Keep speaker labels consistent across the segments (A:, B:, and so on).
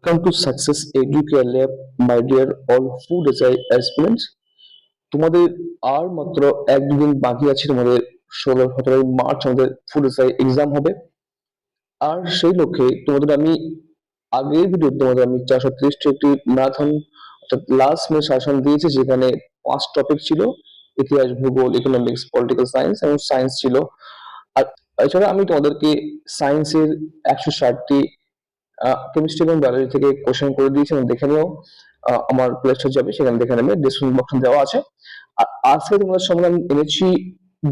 A: Welcome to Success Educare Lab, my dear all food aspirants. তোমাদের আর মাত্র এক দুদিন বাকি আছে, তোমাদের 16-17 মার্চ আমাদের ফুড এসআই এক্সাম হবে। আর সেই লক্ষ্যে তোমাদের আমি আগের ভিডিওতে তোমাদের আমি 430টি একটি ম্যারাথন অর্থাৎ লাস্ট মিনিট সাজেশন দিয়েছি, যেখানে 5 টপিক ছিল: ইতিহাস, ভূগোল, ইকোনমিক্স, পলিটিক্যাল সায়েন্স এবং সায়েন্স ছিল। আর এছাড়া আমি তোমাদেরকে সায়েন্সের 160টি কেমিস্ট্রি এবং বায়োলজি থেকে কোশ্চেন করে দিয়েছি, এবং দেখে নিও। আমার প্লে স্টোর যাবে, সেখানে দেখে নেবে, ডিসক্রিপশন বক্সে দেওয়া আছে। আর আজকে তোমাদের সামনে আমি এনেছি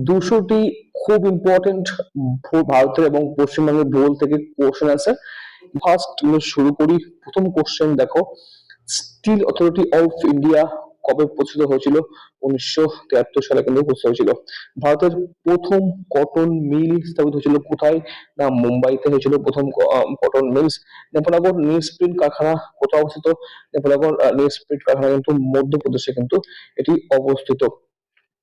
A: 200টি খুব ইম্পর্টেন্ট ভারতের এবং পশ্চিমবঙ্গের ভূগোল থেকে কোশ্চেন আছে। ফার্স্ট শুরু করি। প্রথম কোশ্চেন দেখো, স্টিল অথরিটি অফ ইন্ডিয়া কবে প্রতিষ্ঠিত হয়েছিল? 1973 সালে কিন্তু প্রতিষ্ঠিত হয়েছিল। ভারতের প্রথম কটন মিল স্থাপিত হয়েছিল কোথায়? না, মুম্বাইতে হয়েছিল প্রথম কটন মিলস। নেপালগড় নিউজ প্রিন্ট কারখানা কোথায় অবস্থিত? নেপালগড় নিউজ প্রিন্ট কারখানা কিন্তু মধ্যপ্রদেশে কিন্তু এটি অবস্থিত।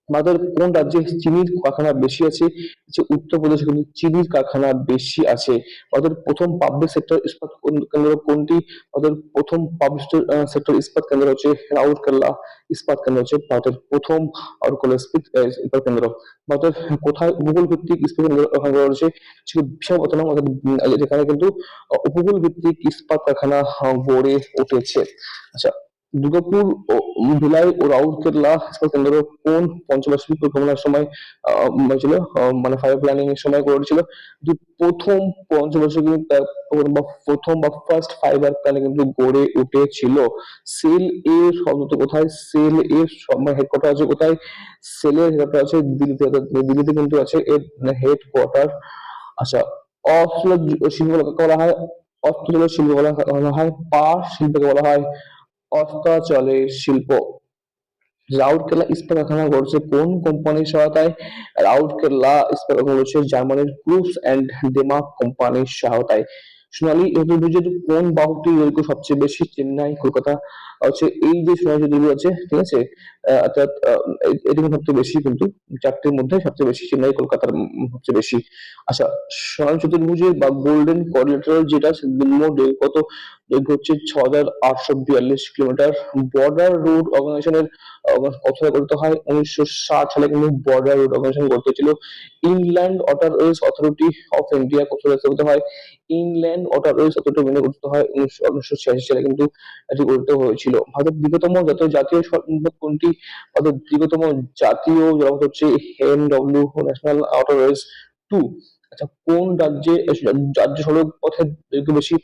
A: আমাদের কোন রাজ্যে চিনির কারখানা বেশি আছে? যে উত্তরপ্রদেশে কিন্তু চিনির কারখানা বেশি আছে। আমাদের প্রথম পাবলিক সেক্টর ইস্পাত কেন্দ্র কোনটি? আমাদের প্রথম পাবলিক সেক্টর ইস্পাত কেন্দ্র হচ্ছে রাউরকেল্লা ইস্পাত কেন্দ্র, হচ্ছে ভারতের প্রথম রাউরকেল্লা ইস্পাত কেন্দ্র। ভারতের কোথায় উপকূল ভিত্তিক ইস্পাত কেন্দ্র রয়েছে? বিশাখাপত্তনম, অর্থাৎ যেখানে কিন্তু উপকূল ভিত্তিক ইস্পাত কারখানা গড়ে উঠেছে। আচ্ছা, দুর্গাপুর ও ভিলাই ও রাউরকেল্লা ইস্পাত কেন্দ্র কোন পঞ্চবার্ষিক পরিকল্পনার সময় হয়েছিল? মানে ফাইবার প্ল্যানিং এর সময় করেছিল। যে প্রথম পঞ্চবার্ষিক বা প্রথম বা ফার্স্ট ফাইবার প্ল্যানিং কিন্তু গড়ে উঠেছিল। সেল এর শব্দ কোথায়? সেল এর হেডকোয়ার্টার আছে কোথায়? সেলের হেডকোয়ার্টার আছে দিল্লিতে, দিল্লিতে কিন্তু আছে এর হেডকোয়ার্টার। আচ্ছা, অস্ত্র শিল্প বলা হয়, অস্ত্র শিল্প বলা হয়, পাট শিল্পকে বলা হয় অস্তাচলের শিল্প। রাউরকেল্লা ইস্পাত কারখানা গড়েছে কোন কোম্পানির সহায়তায়? রাউরকেল্লা ইস্পাত কারখানা গড়েছে জার্মানির ক্রুস এন্ড ডেমাক কোম্পানির সহায়তায়। সোনালী চতুর্ভুজের কোন বাহুটির দৈর্ঘ্য সবচেয়ে বেশি? চেন্নাই, কলকাতা হচ্ছে এই যে সোনালী চতুর্ভুজ আছে, ঠিক আছে, অর্থাৎ এটি সবচেয়ে বেশি, কিন্তু চারটির মধ্যে সবচেয়ে বেশি চেন্নাই, কলকাতার সবচেয়ে বেশি। আচ্ছা, সোনালী চতুর্ভুজের বা গোল্ডেন কোয়াড্রিলেটারাল যেটা, মোট কত দৈর্ঘ্য? হচ্ছে 6,842 কিলোমিটার। বর্ডার রোড অর্গানাইজেশনের কথা বলতে হয় 1960 সালে কিন্তু বর্ডার রোড অর্গানাইজেশন গড়ে তুলেছিল। Inland waterways authority of India কোথায় স্থাপিত হয়? ইনল্যান্ড ওয়াটারওয়েজ অথরিটি গঠিত হয় 1986 সালে কিন্তু এটি গঠিত হয়েছিল। ভারতের দীর্ঘতম জাতীয় সম্পদ কোনটি? ভারতের দীর্ঘতম জাতীয় জলপথ হচ্ছে এনডব্লিউ, ন্যাশনাল ওয়াটারওয়েজ 2। আচ্ছা, কোন রাজ্যে রাজ্য সড়ক পথের দৈর্ঘ্য বেশি?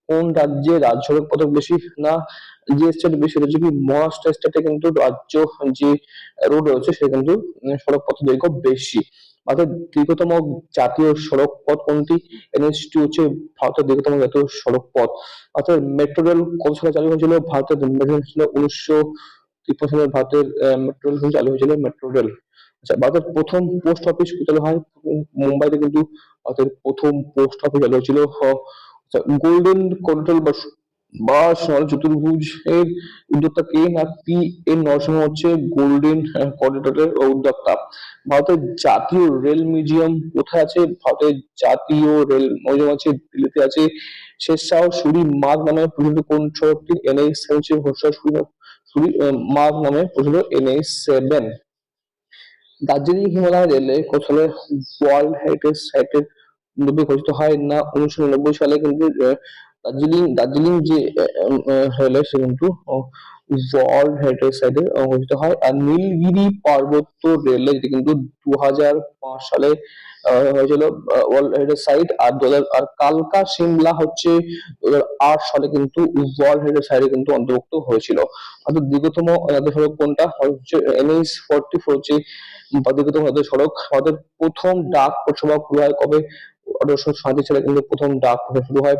A: কোন রাজ্যে রাজ্য সড়ক পথ বেশি? না, যে স্টেট বেশি হচ্ছে কি মহারাষ্ট্র স্টেটে কিন্তু রাজ্য যে রোড রয়েছে সে কিন্তু সড়ক পথ দৈর্ঘ্য বেশি। ভারতের দীর্ঘতম জাতীয় সড়ক পথ কোনটি? এনএইচ 2 হচ্ছে ভারতের দীর্ঘতম জাতীয় সড়ক পথ। অর্থাৎ মেট্রো রেল কত সালে চালু হয়েছিল? ভারতের মেট্রো রেল ছিল 1953 সালে, ভারতের মেট্রো রেল চালু হয়েছিল মেট্রো রেল। আচ্ছা, ভারতের প্রথম পোস্ট অফিস কোথায় হয়? মুম্বাইতে কিন্তু ভারতের প্রথম পোস্ট অফিস চালু হয়েছিল। গোল্ডেন কোরিডোর বা সোনালী চতুর্ভুজ এর উদ্যোক্তা কে? না, পি এন নরসিংহ হচ্ছে গোল্ডেন করিডোরের উদ্যোক্তা। ভারতের জাতীয় রেল মিউজিয়াম কোথায় আছে? ভারতের জাতীয় রেল মিউজিয়াম আছে দিল্লিতে আছে। শেরশাহ সুরি মার্গ নামে পরিচিত কোন সড়কটি? NH-7 সুরি মার্গ নামে পরিচিত NH-7। দার্জিলিং হিমালয় রেলওয়ে কত সালে ওয়ার্ল্ড হেরিটেজ সাইটের রূপে ঘোষিত হয়? না, 1990 সালে কিন্তু দার্জিলিং যে রেলওয়ে সে কিন্তু ওয়ার্ল্ড হেরিটেজ সাইটে ঘোষিত হয়। আর নীলগিরি পার্বত্য রেলওয়ে যেটি কিন্তু 2005 সালে হয়েছিল ওয়ার্ল্ড হেরিটেজ সাইট। আর আর কালকা শিমলা হচ্ছে 2008 সালে কিন্তু ওয়ার্ল্ড হেরিটেজ সাইটে কিন্তু অন্তর্ভুক্ত হয়েছিল। অর্থাৎ দীর্ঘতম জাতীয় সড়ক কোনটা? হচ্ছে NH-44 হচ্ছে দীর্ঘতম জাতীয় সড়ক। আমাদের প্রথম ডাক পরিষেবা শুরু হয় কবে? 1837 সালে কিন্তু প্রথম ডাক পরিষেবা শুরু হয়।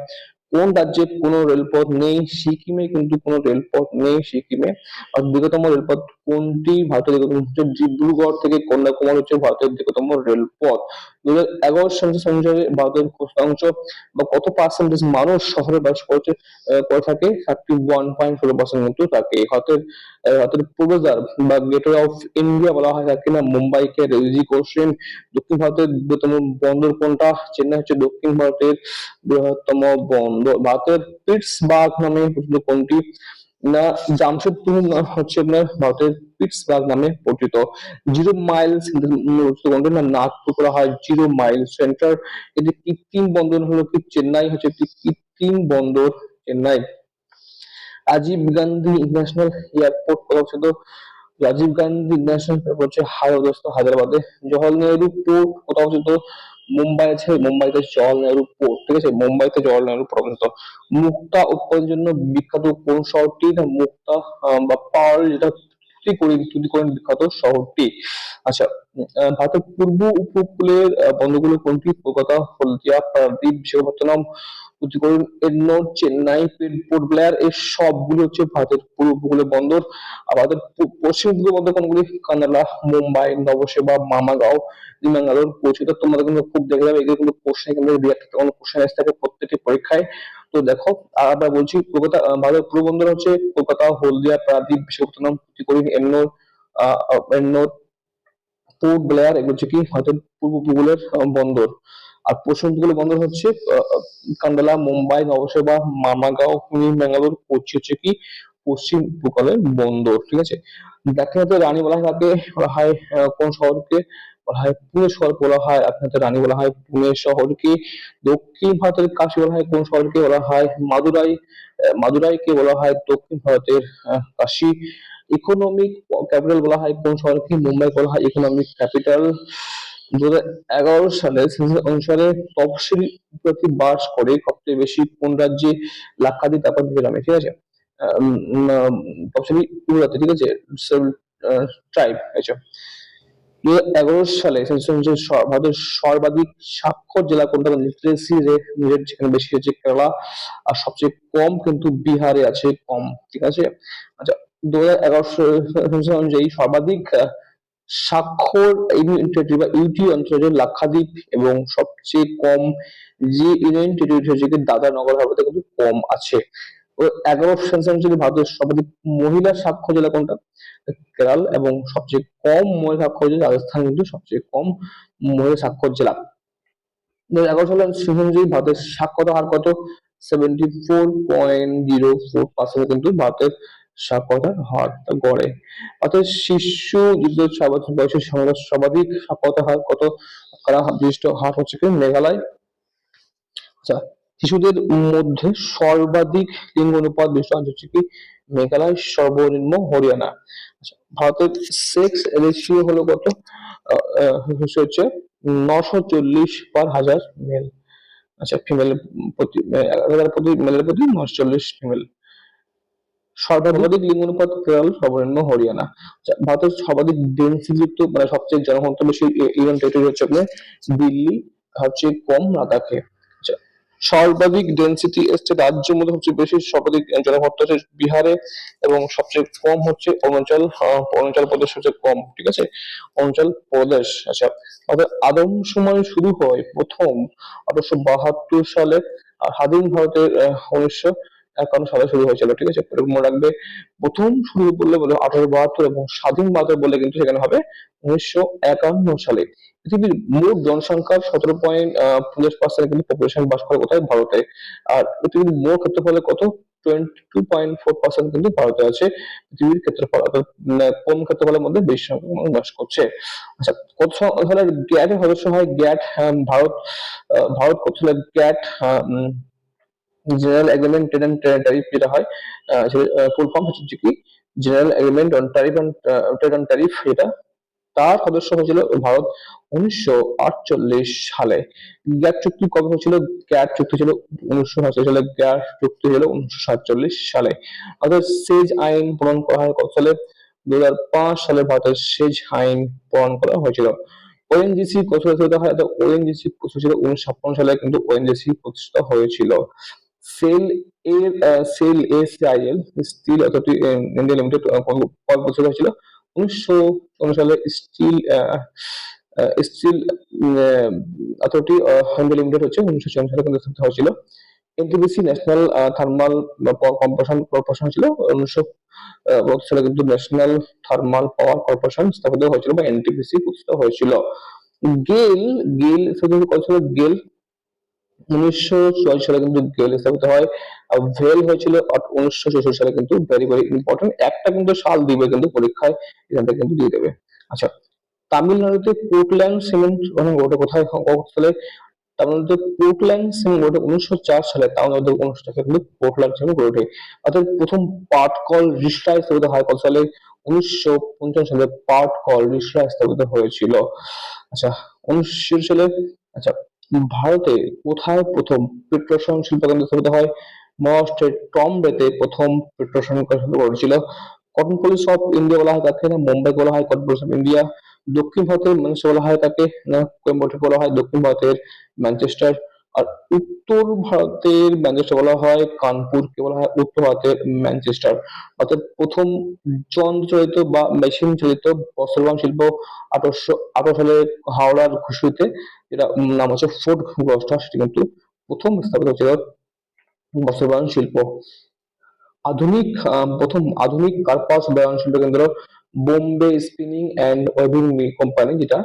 A: কোন রাজ্যে কোনো রেলপথ নেই? সিকিমে কিন্তু কোনো রেলপথ নেই সিকিমে। আর দীর্ঘতম রেলপথ কোনটি? ভারতের দীর্ঘতম হচ্ছে ডিব্রুগড় থেকে কন্যাকুমারী হচ্ছে ভারতের দীর্ঘতম রেলপথ। 2011 অনুসারে ভারতের কোষ্টাংশ বা কত পার্সেন্টেজ মানুষ শহরে বাস করছে করে থাকে, 31.16% কিন্তু থাকে। ভারতের পূর্বজার বা গেটওয়ে অফ ইন্ডিয়া বলা হয় থাকে না মুম্বাইকে। ইজি কোশ্চেন, দক্ষিণ ভারতের বৃহত্তম বন্দর কোনটা? চেন্নাই হচ্ছে দক্ষিণ ভারতের বৃহত্তম বন্দর। ভারতের পিটসবার্গ নামে পরিচিত কোনটি? না, জামশেদপুর হচ্ছে আপনার ভারতের পিটসবার্গ নামে পরিচিত। জিরো মাইলস কোনটি? না, নাগপুর করা হয় জিরো মাইল সেন্টার। এটি কৃত্রিম বন্দর হলো কি? চেন্নাই হচ্ছে একটি কৃত্রিম বন্দর, চেন্নাই। রাজীব গান্ধী ইন্টারন্যাশনাল এয়ারপোর্ট কোথায় অবস্থিত? রাজীব গান্ধী ইন্টারন্যাশনাল এয়ারপোর্ট হচ্ছে হায়দ্রাবাদে। জওহরলাল নেহরু পোর্ট কোথায় অবস্থিত? মুম্বাই আছে, মুম্বাইতে জওহরলাল নেহরু পোর্ট, ঠিক আছে, মুম্বাইতে জওহরলাল নেহরু পোর্ট অবস্থিত। মুক্তা উৎপাদনের জন্য বিখ্যাত কোন শহরটি? না, মুক্তা বা পার্ল যেটা তুতিকোরিন বিখ্যাত শহরটি। আচ্ছা, ভারতের পূর্ব উপকূলের বন্দরগুলো কোনটি? কলকাতা, হলদিয়া, পারাদ্বীপ, বিশাখাপত্তনম, তুতিকোরিন, এন্নোর, চেন্নাই, পোর্ট ব্লেয়ার। এই সবগুলো হচ্ছে ভারতের পূর্ব উপকূলের বন্দর। আর ভারতের পশ্চিম উপকূলের বন্দর কোনগুলি? কান্দালা, মুম্বাই, নবসেবা, মামাগাঁও, ব্যাঙ্গালোর, কোচি। তো তোমাদের কিন্তু খুব দেখে যাবে, এগুলো কিন্তু কোশ্চেন কিন্তু রিয়াক্ট কোনো কোশ্চেন এসে থাকে প্রত্যেকটি পরীক্ষায়। তো দেখো, আর আমরা বলছি কলকাতা, ভারতের পূর্ব বন্দর হচ্ছে কলকাতা, হলদিয়া, পারাদ্বীপ, বিশাখাপত্তনম, তুতিকোরিন, এন্নোর, পোর্ট ব্লেয়ার। এগুলো হচ্ছে কি ভারতের পূর্ব উপকূলের বন্দর। আর পশ্চিম উপকূলের বন্দর হচ্ছে কান্দালা, মুম্বাই, নবসেবা, মামাগাঁও, ব্যাঙ্গালোর, কোচি হচ্ছে কি পশ্চিম উপকূলের বন্দর, ঠিক আছে। দাক্ষিণাত্যে রানী বলা হয় কাকে? বলা হয় কোন শহরকে? বলা হয় পুনে শহর বলা হয়। আপনাদের রানী বলা হয় পুনে শহরকে। দক্ষিণ ভারতের কাশী বলা হয় কোন শহরকে? বলা হয় মাদুরাই। মাদুরাইকে বলা হয় দক্ষিণ ভারতের কাশী। ইকোনমিক ক্যাপিটাল বলা হয় কোন শহরকে? মুম্বাই বলা হয় ইকোনমিক ক্যাপিটাল। 2011 সালে সেন্সাস অনুসারে তফসিলি উপজাতি বাস করে সবচেয়ে বেশি কোন রাজ্যে? লাক্ষাদ্বীপ, তারপর মিজোরামে, ঠিক আছে। তফসিলি উপজাতি, ঠিক আছে, ট্রাইব। আচ্ছা, 2011 সালে সেন্সাস অনুসারে ভারতের সর্বাধিক সাক্ষর জেলা কোনটা? লিটারেসি রেট যেখানে বেশি হচ্ছে কেরালা, আর সবচেয়ে কম কিন্তু বিহারে আছে, কম, ঠিক আছে। আচ্ছা, 2011 অনুযায়ী সর্বাধিক স্বাক্ষর ইউনিয়ন টেরিটরি বা ইউটি অঞ্চলে লাক্ষাদ্বীপ, এবং সবচেয়ে কম যে ইউনিয়ন টেরিটরি হচ্ছে দাদরা নগর হাভেলিতে কিন্তু কম আছে। 2011 অনুযায়ী ভারতের সর্বাধিক মহিলা সাক্ষর জেলা কোনটা? কেরল। এবং সবচেয়ে কম মহিলা সাক্ষর জেলা রাজস্থান কিন্তু সবচেয়ে কম মহিলা সাক্ষর জেলা। 2011 সালে সেন্সাস অনুযায়ী ভারতের সাক্ষরতা হার কত? 74.04% কিন্তু ভারতের সাক্ষরতার হার গড়ে। অর্থাৎ শিশু যুদ্ধ 6 বছর বয়সের সর্বাধিক সাক্ষরতা হার কত? বিশিষ্ট হার হচ্ছে কি মেঘালয়। আচ্ছা, শিশুদের মধ্যে সর্বাধিক লিঙ্গ অনুপাত বিশিষ্ট অঞ্চল হচ্ছে কি মেঘালয়, সর্বনিম্ন হরিয়ানা। আচ্ছা, ভারতের সেক্স রেশিও হলো কত? হচ্ছে 940/1000 মেল। আচ্ছা, ফিমেল প্রতি 1000 প্রতি মেলের প্রতি 940 ফিমেল। সর্বাধিক লিঙ্গ অনুপাত কেরল, সর্বনিম্ন হরিয়ানা। আচ্ছা, ভারতের সর্বাধিক ডেন্সিটি যুক্ত মানে সবচেয়ে জনঘনত্ব বেশি ইউনিয়ন টেরিটরি হচ্ছে আপনার দিল্লি, সবচেয়ে কম লাদাখে। আচ্ছা, সর্বাধিক ডেন্সিটি স্টেট রাজ্যের মধ্যে সবচেয়ে বেশি সর্বাধিক জনঘনত্ব হচ্ছে বিহারে, এবং সবচেয়ে কম হচ্ছে অরুণাচল প্রদেশ সবচেয়ে কম, ঠিক আছে, অরুণাচল প্রদেশ। আচ্ছা, আমাদের আদমশুমারি শুরু হয় প্রথম 1872 সালে, আর স্বাধীন ভারতের 1951 সালে শুরু হয়েছিল, ঠিক আছে, মনে রাখবে। প্রথম শুরু করলে বলে 1872, এবং স্বাধীন ভারত বলে কিন্তু সেখানে হবে 1951 সালে। পৃথিবীর মোট জনসংখ্যার 17.50% কিন্তু পপুলেশন বাস করে কোথায়? ভারতে। আর পৃথিবীর মোট ক্ষেত্রফলে কত? 22.4% কিন্তু ভারতে আছে পৃথিবীর ক্ষেত্রফল, অর্থাৎ কম ক্ষেত্রফলের মধ্যে বেশি সংখ্যক মানুষ বাস করছে। আচ্ছা, কত সালে গ্যাটের সদস্য হয় গ্যাট? ভারত কত সালে গ্যাট জেনারেল এগ্রিমেন্ট অ্যান্ড ট্যারিফ যেটা হয়, ফুল ফর্ম হচ্ছে কি general agreement on tariff and trade and tariff, এটা তার সদস্য হয়েছিল ভারত 1948 সালে। গ্যাট চুক্তি কবে হয়েছিল? গ্যাট চুক্তি ছিল 1947 সালে, গ্যাট চুক্তি হলো 1947 সালে। অর্থাৎ সেজ আইন প্রণয়ন করা হয় কত সালে? 2005 সালে ভারতের সেজ আইন প্রণয়ন করা হয়েছিল। ওএনজিসি কত সালে প্রতিষ্ঠা হয়? ওএনজিসি প্রতিষ্ঠা ছিল 1956 সালে, কিন্তু ওএনজিসি প্রতিষ্ঠা হয়েছিল। SAIL SAIL SAIL steel authority India limited কবে প্রতিষ্ঠা হয়েছিল? 1954 সালে steel steel authority India limited হচ্ছে 1954 সালে কিন্তু স্থাপিত হয়েছিল। NTPC national thermal compression corporation ছিল 1972 সালে কিন্তু ন্যাশনাল থার্মাল পাওয়ার কর্পোরেশন স্থাপিত হয়েছিল বা এনটিপিসি প্রতিষ্ঠিত হয়েছিল। গেল গেল কত সালে গেল 1944 সালে কিন্তু গেল স্থাপিত হয়। ভেল হয়েছিল 1964 সালে কিন্তু ভেরি ভেরি ইম্পর্টেন্ট একটা কিন্তু সাল দিবে কিন্তু পরীক্ষায় এখান থেকে কিন্তু দিয়ে দেবে। আচ্ছা, তামিলনাড়ুতে পোর্টল্যান্ড সিমেন্ট ওটা কোথায় সালে? তামিলনাড়ুতে পোর্টল্যান্ড সিমেন্ট ওটা 1904 সালে তামিলনাড়ু অনুষ্ঠিত কিন্তু পোর্টল্যান্ড সিমেন্ট গড়ে ওঠে। অর্থাৎ প্রথম পাটকল রিসরায় স্থাপিত হয় কত সালে? 1955 সালে পাটকল রিসরায় স্থাপিত হয়েছিল। আচ্ছা, 1960 সালে। আচ্ছা, ভারতে কোথায় প্রথম পেট্রোশন শিল্প কেন্দ্র স্থাপিত হয়? মহারাষ্ট্রের টম্বেতে প্রথম পেট্রোশন কেন্দ্র গড়েছিল। কটন পলিস অফ ইন্ডিয়া বলা হয় তাকে, না মুম্বাই বলা হয় কটন পলিস অফ ইন্ডিয়া? দক্ষিণ ভারতের ম্যানচেস্টার বলা হয় তাকে, না কোয়েম্বাটোর বলা হয় দক্ষিণ ভারতের ম্যানচেস্টার? আর উত্তর ভারতের ম্যানচেস্টার বলা হয় কানপুরকে বলা হয় উত্তর ভারতের ম্যানচেস্টার। অর্থাৎ প্রথম যন্ত্র চালিত বা মেশিন চালিত বস্ত্রবান শিল্প 1818 সালে হাওড়ার ঘুষুরিতে, যেটা নাম হচ্ছে ফোর্ট গ্লস্টার, সেটি কিন্তু প্রথম স্থাপিত হয়েছিল বস্ত্রবান শিল্প। আধুনিক প্রথম আধুনিক কার্পাস বয়ন শিল্প কেন্দ্র Bombay spinning and waving company, যেটা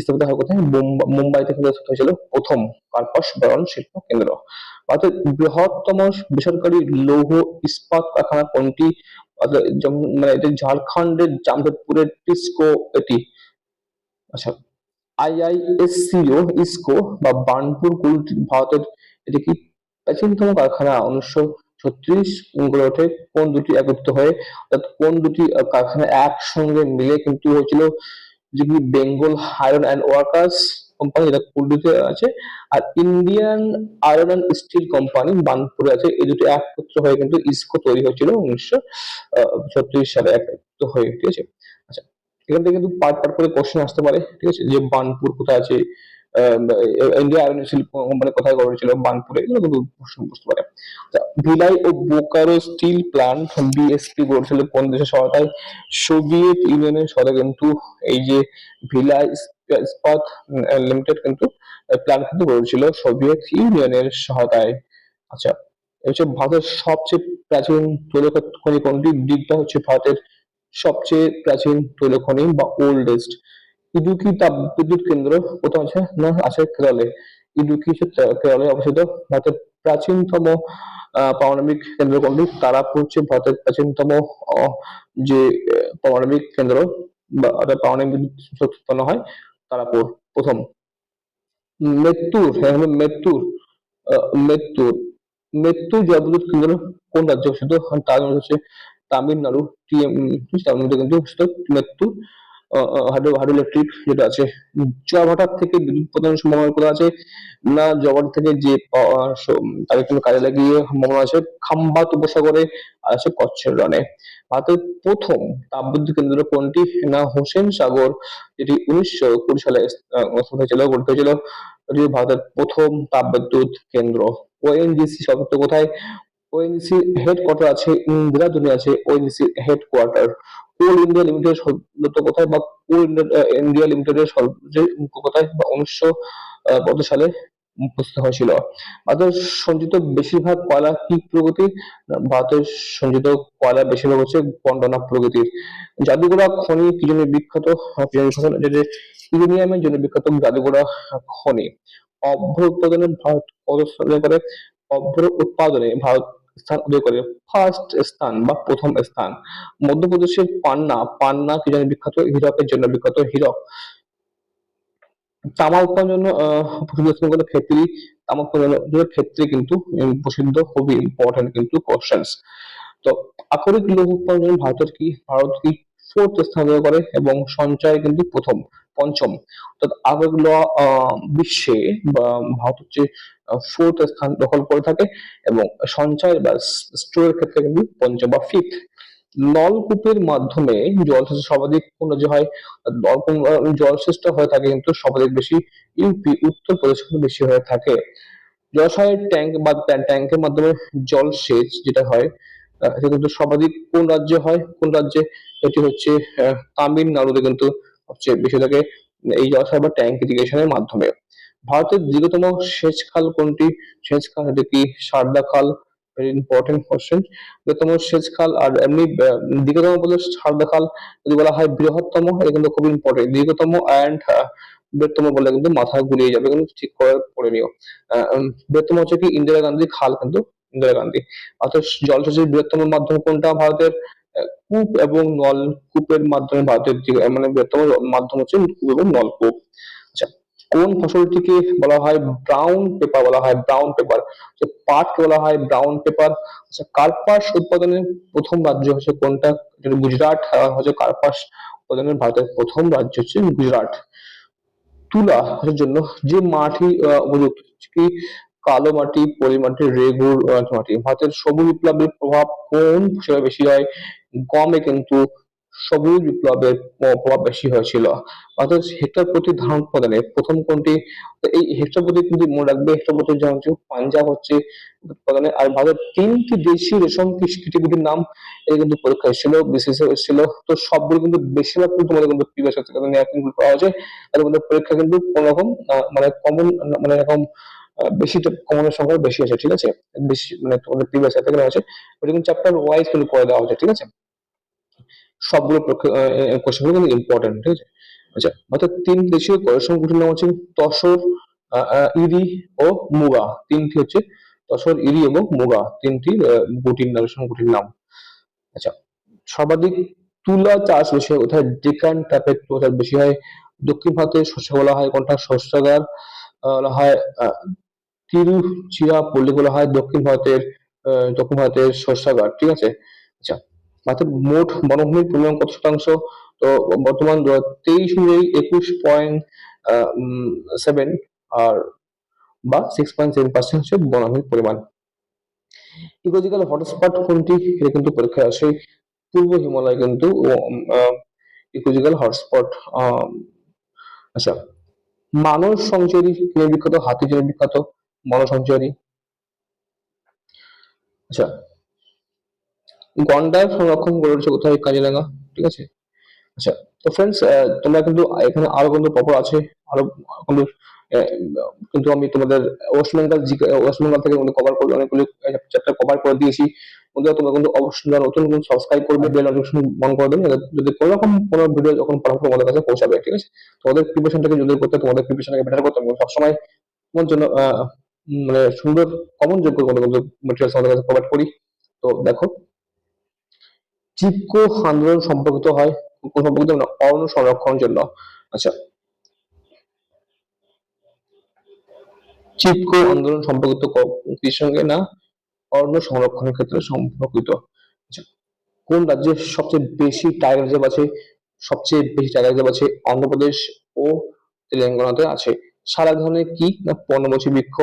A: স্থাপিত হয় কোথায়? মুম্বাইতে কিন্তু স্থাপিত হয়েছিল প্রথম কার্পাস বয়ন শিল্প কেন্দ্র। অর্থাৎ বৃহত্তম বেসরকারি লৌহ ইস্পাত কারখানা কোনটি? যেমন মানে এটা ঝাড়খণ্ডের জামশেদপুরের টিসকো এটি। আচ্ছা, আইআইএসসিও ইসকো বা বার্নপুর ভারতের এটি কি প্রাচীনতম কারখানা? 1936 গড়ে ওঠে। কোন দুটি একত্রিত হয়ে, অর্থাৎ কোন দুটি কারখানা একসঙ্গে মিলে কিন্তু হয়েছিল? যেগুলি Bengal iron and workers company, যেটা কুলডিতে আছে, আর Indian iron and steel company বার্নপুরে আছে। এই দুটি একত্রিত হয়ে কিন্তু ইসকো তৈরি হয়েছিল 1936 সালে একত্রিত হয়ে, ঠিক আছে? আচ্ছা, এখান থেকে কিন্তু পার্ট পার্ট করে কোশ্চেন আসতে পারে, ঠিক আছে? যে বার্নপুর কোথায় আছে, ইন্ডিয়া আয়রন শিল্প কোম্পানি কোথায় গড়েছিল, বার্নপুরে, এগুলো কিন্তু প্রশ্ন বুঝতে পারে। ভিলাই ও বোকারো স্টিল প্লান্ট বিএসপি গড়েছিল কোন দেশের সহায়তায়? সোভিয়েত ইউনিয়নের সহায়তায় কিন্তু এই যে ভিলাই ইস্পাত লিমিটেড কিন্তু প্ল্যান্ট কিন্তু গড়েছিল সোভিয়েত ইউনিয়নের সহায়তায়। আচ্ছা, হচ্ছে ভারতের সবচেয়ে প্রাচীন তৈল খনি কোনটি? দিকটা হচ্ছে ভারতের সবচেয়ে প্রাচীন তৈল খনি বা ওল্ডেস্ট। ইদুকি তাপবিদ্যুৎ কেন্দ্র কোথায় আছে? না আছে কেরলে। ইদুকি হচ্ছে কেরলে অবস্থিত। ভারতের প্রাচীনতম পারমাণবিক কেন্দ্র কোনটি? তারাপুর হচ্ছে ভারতের প্রাচীনতম যে পারমাণবিক কেন্দ্র বা পারমাণবিক বিদ্যুৎ উৎপন্ন হয়, তারাপুর প্রথম। মেত্তুর, হ্যাঁ হলো মেত্তুর। মেত্তুর মেত্তুর জলবিদ্যুৎ কেন্দ্র কোন রাজ্যে অবস্থিত? তার মধ্যে হচ্ছে তামিলনাড়ু। তামিলনাড়ু কিন্তু অবস্থিত মেত্তুর হাইড্রো ইলেকট্রিক যেটা আছে। চুয়াভাটার থেকে বিদ্যুৎ উৎপাদনের সম্ভাবনা কোথায় আছে? না জবাট থেকে যে তাকে কিন্তু কাজে লাগিয়ে সম্ভাবনা আছে খাম্বাত উপসাগরে, আর আছে কচ্ছের রণে। ভারতের প্রথম তাপবিদ্যুৎ কেন্দ্র কোনটি? না হোসেন সাগর, যেটি 1920 সালে গঠিত হয়েছিল। এটি ভারতের প্রথম তাপবিদ্যুৎ কেন্দ্র। ওএনজিসি সদর কোথায়? ওএনজিসি হেডকোয়ার্টার আছে ইন্দিরা আছে ওএনজিসি হেডকোয়ার্টার। কোল ইন্ডিয়া লিমিটেড সদর কোথায় বা কোল ইন্ডিয়া লিমিটেডের কোথায় বা 1950 সালে প্রতিষ্ঠা হয়েছিল। ভারতের সঞ্চিত বেশিরভাগ কয়লা কি প্রকৃতির? ভারতের সঞ্চিত কয়লা বেশিরভাগ হচ্ছে গন্ডনা প্রকৃতির। জাদুঘোড়া খনি কি জন্য বিখ্যাত? ইউরেনিয়ামের জন্য বিখ্যাত জাদুঘোড়া খনি। অভ্র উৎপাদনে ভারত কত স্থানে করে? অভ্র উৎপাদনে ভারত স্থান অধিকার করে ফার্স্ট স্থান বা প্রথম স্থান। মধ্যপ্রদেশের পান্না, পান্না কি জন্য বিখ্যাত? হীরকের জন্য বিখ্যাত, হীরক। তামা উৎপাদনের জন্য ক্ষেত্রে, তামা উৎপাদনের ক্ষেত্রে কিন্তু প্রসিদ্ধ, খুবই ইম্পর্টেন্ট কিন্তু কোশ্চেন্স। তো আকরিক লৌহ উৎপাদনে ভারত কি ফোর্থ স্থান অধিকার করে এবং সঞ্চয় কিন্তু পঞ্চম। অর্থাৎ আকরিক লৌহ বিশ্বে বা ভারত হচ্ছে ফোর্থ স্থান দখল করে থাকে এবং সঞ্চয় বা স্টোরের ক্ষেত্রে কিন্তু পঞ্চম বা ফিফথ। নলকূপের মাধ্যমে জলসেচ সর্বাধিক কোন রাজ্যে হয়? জলসেচটা হয়ে থাকে কিন্তু সর্বাধিক বেশি ইউপি, উত্তরপ্রদেশ কিন্তু বেশি হয়ে থাকে। জলাশয়ের ট্যাঙ্ক বা ট্যাঙ্কের মাধ্যমে জলসেচ যেটা হয়, এটা কিন্তু সর্বাধিক কোন রাজ্যে হয়? কোন রাজ্যে? এটি হচ্ছে তামিলনাড়ুতে কিন্তু সবচেয়ে বেশি থাকে। এই জলাশয় বা ট্যাঙ্ক ইরিগেশনের মাধ্যমে। ভারতের দীর্ঘতম সেচ খাল কোনটি? সেচ খাল সেটি কি সারদা খাল। Very important question. বৃহত্তম সেচ খাল আর এমনি দীর্ঘতম বলে সারদা খাল, যদি বলা হয় বৃহত্তম এটা কিন্তু খুব ইম্পর্টেন্ট। দীর্ঘতম অ্যান্ড বৃহত্তম বলে কিন্তু মাথা ঘুরিয়ে যাবে, কিন্তু ঠিক করে পড়ে নিও। বৃহত্তম হচ্ছে কি ইন্দিরা গান্ধী খাল, কিন্তু ইন্দিরা গান্ধী। অর্থাৎ জলসেচের বৃহত্তম মাধ্যম কোনটা ভারতের? কূপ এবং নলকূপের মাধ্যমে ভারতের মানে বৃহত্তম মাধ্যম হচ্ছে কূপ এবং নলকূপ। আচ্ছা, কোন ফসলটিকে বলা হয় ব্রাউন পেপার? বলা হয় ব্রাউন পেপার। পাটকে বলা হয় ব্রাউন পেপার। আচ্ছা, কার্পাস উৎপাদনের প্রথম রাজ্য হচ্ছে কোনটা? গুজরাট হচ্ছে কার্পাস উৎপাদনের ভারতের প্রথম রাজ্য হচ্ছে গুজরাট। তুলা চাষের জন্য যে মাটি উপযুক্ত কি কালো মাটি, পলি মাটি, রেগুর মাটি। ভারতের সবুজ বিপ্লবের প্রভাব কোন ফসলে বেশি হয়? গমে কিন্তু সবুজ বিপ্লবের প্রভাব বেশি হয়েছিল। অর্থাৎ হেক্টর প্রতি ধান উৎপাদনে প্রথম কোনটি? এই হেক্টর প্রতি কিন্তু মনে রাখবে, হেক্টর প্রতি যেমন পাঞ্জাব হচ্ছে উৎপাদনে। আর ভারতের তিনটি দেশীয় রেশম কৃষিগুলির নাম এটা কিন্তু পরীক্ষা এসেছিল, বিসিএস এসেছিল। তো সবগুলো কিন্তু বেশিরভাগ কিন্তু তোমাদের কিন্তু প্রিভিয়াস হচ্ছে, কারণ একদিন পাওয়া যায় তাদের মধ্যে পরীক্ষা কিন্তু কোন রকম মানে কমন, মানে এরকম বেশি কমনের সংখ্যা বেশি আছে, ঠিক আছে? বেশি মানে তোমাদের প্রিভিয়াস থেকে আছে, ওটা কিন্তু চ্যাপ্টার ওয়াইজ কিন্তু করে দেওয়া হচ্ছে, ঠিক আছে? সবগুলো কোশ্চেন কিন্তু ইম্পর্টেন্ট, ঠিক আছে? আচ্ছা, অর্থাৎ তিন দেশীয় সংগঠনের নাম হচ্ছে তসর, ইরি ও মুগা। তিনটি হচ্ছে তসর, ইরি এবং মুগা, তিনটি গুটির নাম, সংগঠনের নাম। আচ্ছা, সর্বাধিক তুলা চাষ বেশি হয় কোথায়? ডেকান ট্যাপে তুলা চাষ বেশি হয়। দক্ষিণ ভারতে শস্য বলা হয় কোনটা? শস্যাগার বলা হয় তিরুচিরাপল্লী বলা হয় দক্ষিণ ভারতের শস্যাগার, ঠিক আছে? আচ্ছা, ভারতের মোট বনভূমির পরিমাণ কত শতাংশ? তো বর্তমান 23-21.7 আর বা 6.7% হচ্ছে বনভূমির পরিমাণ। ইকোলজিক্যাল হটস্পট কোনটি? এটা কিন্তু পরীক্ষায় আসে। পূর্ব হিমালয় কিন্তু ইকোলজিক্যাল হটস্পট। আচ্ছা, মানব সঞ্চারী কিভাবে বিখ্যাত? হাতির জন্য বিখ্যাত মানব সঞ্চারী। আচ্ছা, গন্ডার সংরক্ষণ করে রয়েছে কোথায়? কাজিরাঙা, ঠিক আছে? আচ্ছা, তো ফ্রেন্ডস তোমরা কিন্তু এখানে আরো কিন্তু পপর আছে, আরো কিন্তু আহ, কিন্তু আমি তোমাদের ওয়েস্ট বেঙ্গল থেকে কভার করে অনেকগুলো চ্যাপ্টার কভার করে দিয়েছি। বন্ধুরা, তোমরা কিন্তু অবশ্যই যারা নতুন নতুন সাবস্ক্রাইব করবে, বেল নোটিফিকেশন অন করে দেবে, যদি কোনো রকম কোনো ভিডিও যখন পড়াবো তোমাদের কাছে পৌঁছাবে, ঠিক আছে? তোমাদের প্রিপারেশনটাকে যদি করতে, তোমাদের প্রিপারেশনটাকে বেটার করতে আমি সবসময় তোমার জন্য মানে সুন্দর কমন যোগ্য কোনো কিন্তু ম্যাটেরিয়ালস আমাদের কাছে প্রোভাইড করি। তো দেখো, চিপকো আন্দোলন সম্পর্কিত হয় সম্পর্কিত না অরণ্য সংরক্ষণের জন্য। আচ্ছা, চিপকো আন্দোলন সম্পর্কিত কির সঙ্গে না? অরণ্য সংরক্ষণের ক্ষেত্রে সম্পর্কিত। আচ্ছা, কোন রাজ্যে সবচেয়ে বেশি টাইগার রিজার্ভ আছে? সবচেয়ে বেশি টাইগার রিজার্ভ আছে অন্ধ্রপ্রদেশ ও তেলেঙ্গানাতে আছে। সারা ধরনের কি না পর্ণমোচী বৃক্ষ।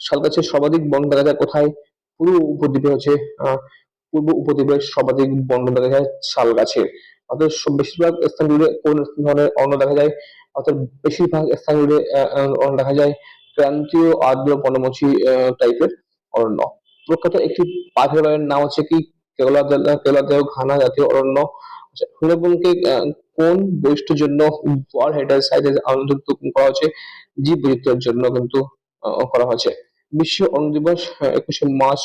A: শাল গাছের সর্বাধিক বন দেখা যায় কোথায়? পূর্ব উপদ্বীপে হচ্ছে আহ পূর্ব উপদ্বীপে সর্বাধিক বন দেখা যায় শাল গাছের। অর্থাৎ বেশিরভাগ স্থান জুড়ে কোন ধরনের অরণ্য দেখা যায়? অর্থাৎ বেশিরভাগ স্থান জুড়ে অরণ্য দেখা যায় ক্রান্তীয় আর্দ্র পর্ণমোচী টাইপের অরণ্য। প্রখ্যাত একটি পাখির বাড়ির নাম হচ্ছে কি কেওলাদেও ঘানা জাতীয় অরণ্য। আচ্ছা, সুন্দরবনকে কোন বৈশিষ্ট্যের জন্য ওয়ার্ল্ড হেরিটেজ সাইটে অন্তর্ভুক্ত করা হয়েছে? জীব বৈচিত্র্যের জন্য কিন্তু করা হয়েছে। বিশ্ব অরণ্য দিবস 21শে মার্চ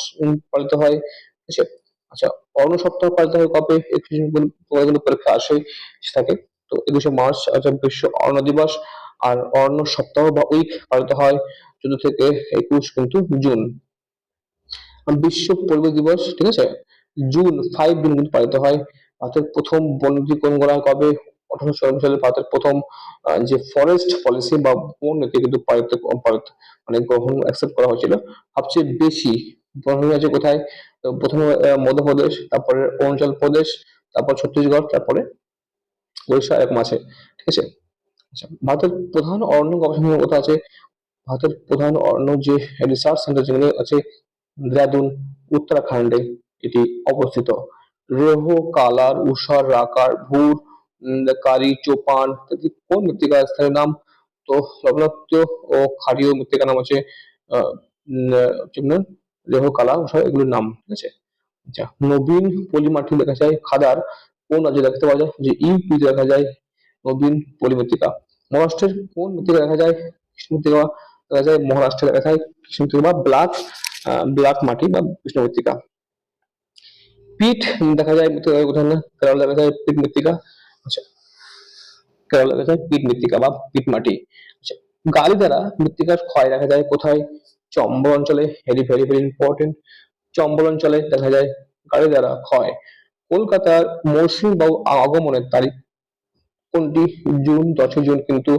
A: পালিত হয়, ঠিক আছে? আচ্ছা, অরণ্য সপ্তাহ পালিত হয় কবে? 21শে জুন তোমাদের পরীক্ষা আসে থাকে। তো 21শে মার্চ আচ্ছা বিশ্ব অরণ্য দিবস। আর অরণ্য সপ্তাহ বা উইক পালিত হয় 14 থেকে 21 কিন্তু জুন। বিশ্ব পরিবেশ দিবস, ঠিক আছে, জুন কিন্তু পালিত হয়। ভারতের প্রথম বননীতি গ্রহণ করা হয় কবে? 1894 সালে ভারতের প্রথম যে ফরেস্ট পলিসি বা বন নীতি কিন্তু মানে গ্রহণ অ্যাকসেপ্ট করা হয়েছিল। সবচেয়ে বেশি বনভূমি আছে কোথায়? তো প্রথমে মধ্যপ্রদেশ, তারপরে অরুণাচল প্রদেশ, তারপর ছত্তিশগড়, তারপরে উড়িষ্যা এরকম আছে, ঠিক আছে? আচ্ছা, ভারতের প্রধান অরণ্য গবেষণা কোথায় আছে? ভারতের প্রধান অরণ্য যে রিসার্চ সেন্টার যেগুলো আছে দেরাদুন, উত্তরাখণ্ডে এটি অবস্থিত। রেহ, কালার, উষার, রাকার, ভুর, কারি, চোপান ইত্যাদি কোন মৃত্তিকা স্থানের নাম? তো লবণাক্ত ও ক্ষারীয় মৃত্তিকার নাম হচ্ছে আহ রেহ, কালা, উষা এগুলোর নাম, ঠিক আছে? আচ্ছা, নবীন পলিমাটি দেখা যায় খাদার কোন রাজ্যে দেখতে পাওয়া যায়? যে ইউপি দেখা যায় নবীন পলিমৃত্তিকা। মহারাষ্ট্রের কোন মৃত্তিকা দেখা যায়? কৃষ্ণ মৃত্তিকা দেখা যায় মহারাষ্ট্রে, দেখা যায় কৃষ্ণ মৃত্তিকা বা ব্ল্যাক মাটি বা কৃষ্ণ মৃত্তিকা। পিট দেখা যায় মৃত্তিকা কোথায়? না কেরল দেখা যায় পিট মৃত্তিকা। আচ্ছা, কেরল দেখা যায় পিট মৃত্তিকা বা পিট মাটি। আচ্ছা, গালি দ্বারা মৃত্তিকার ক্ষয় দেখা যায় কোথায়? চম্বল অঞ্চলে, very very very important. Chambal অঞ্চলে দেখা যায় গালি দ্বারা ক্ষয়। কলকাতার মৌসুমী বায়ু আগমনের তারিখ কোনটি? জুন, 10 জুন কিন্তু